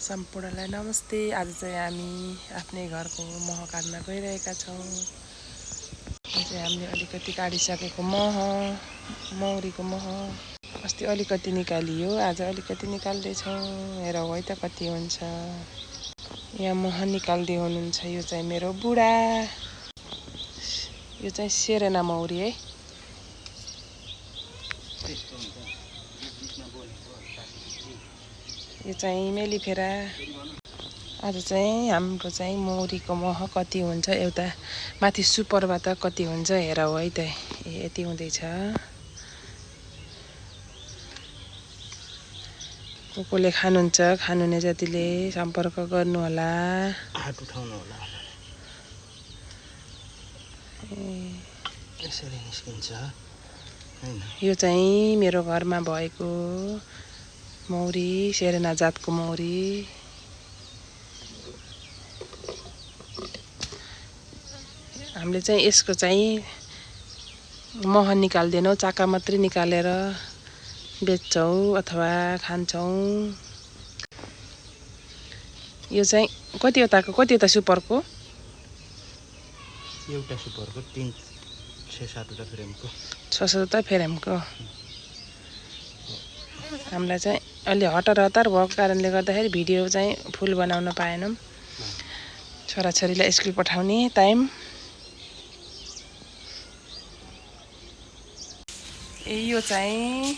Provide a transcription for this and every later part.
सम्पूर्णलाई नमस्ते। आज चाहिँ हामी आफ्नै घरको मह काट्न गइरहेका छौँ। यो चाहिँ हामीले अलिकति काटिसकेको मौरीको मह अस्ति अलिकति निकालियो, आज अलिकति निकाल्दैछौँ। हेर है त कति हुन्छ। यहाँ मह निकाल्दै हुनुहुन्छ। यो चाहिँ मेरो बुढा, यो चाहिँ सेरेना मौरी है। यो चाहिँ मेलिफेरा। आज चाहिँ हाम्रो चाहिँ मौरीको मह कति हुन्छ, एउटा माथि सुपरबाट कति हुन्छ हेर है त। यति हुँदैछ। कसले खानुहुन्छ, खानुहुने जतिले सम्पर्क गर्नु होला, हात उठाउनु होला। यसरी निस्किन्छ हैन। यो चाहिँ मेरो घरमा भएको मौरी, सेरेना जातको मौरी। हामीले चाहिँ यसको चाहिँ मह निकाल्दैनौँ, चाका मात्रै निकालेर बेच्छौँ अथवा खान्छौँ। यो चाहिँ कतिवटाको, कतिवटा सुपरको? एउटा सुपरको 6-7वटा फ्रेमको। 6-7वटा फ्रेमको। हामीलाई चाहिँ अलि हतार भएको कारणले गर्दाखेरि भिडियो चाहिँ फुल बनाउन पाएनौँ। छोराछोरीलाई स्कुल पठाउने टाइम। यो चाहिँ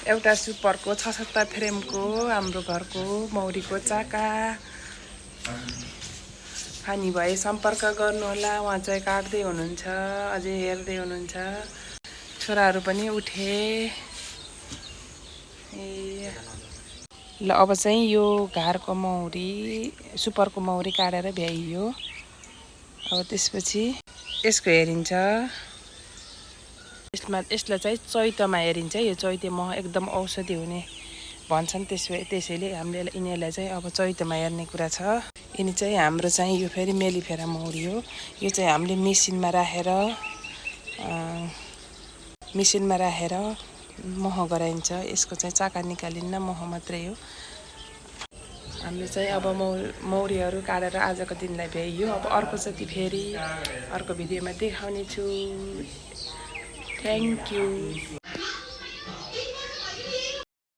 एउटा सुपरको 6-7 फ्रेमको हाम्रो घरको मौरीको चाका। खानी भए सम्पर्क गर्नुहोला। उहाँ चाहिँ काट्दै हुनुहुन्छ, अझै हेर्दै हुनुहुन्छ। छोराहरू पनि उठे। ल अब चाहिँ यो घरको मौरी, सुपरको मौरी काटेर भ्याइयो। अब त्यसपछि यसको हेरिन्छ। यसलाई चाहिँ चैतमा हेरिन्छ। यो चैते मह एकदम औषधि हुने भन्छन्। त्यसैले हामीले यिनीहरूलाई चाहिँ अब चैतमा हेर्ने कुरा छ। यिनी चाहिँ हाम्रो चाहिँ यो फेरि मेलिफेरा मौरी हो। यो चाहिँ हामीले मिसिनमा राखेर मह गराइन्छ। यसको चाहिँ चाका निकालिन्न, मह मात्रै हो। हामीले चाहिँ अब मौरीहरू काटेर आजको दिनलाई भ्याइयो। अब अर्कोचोटि फेरि अर्को भिडियोमा देखाउने छु। Thank you.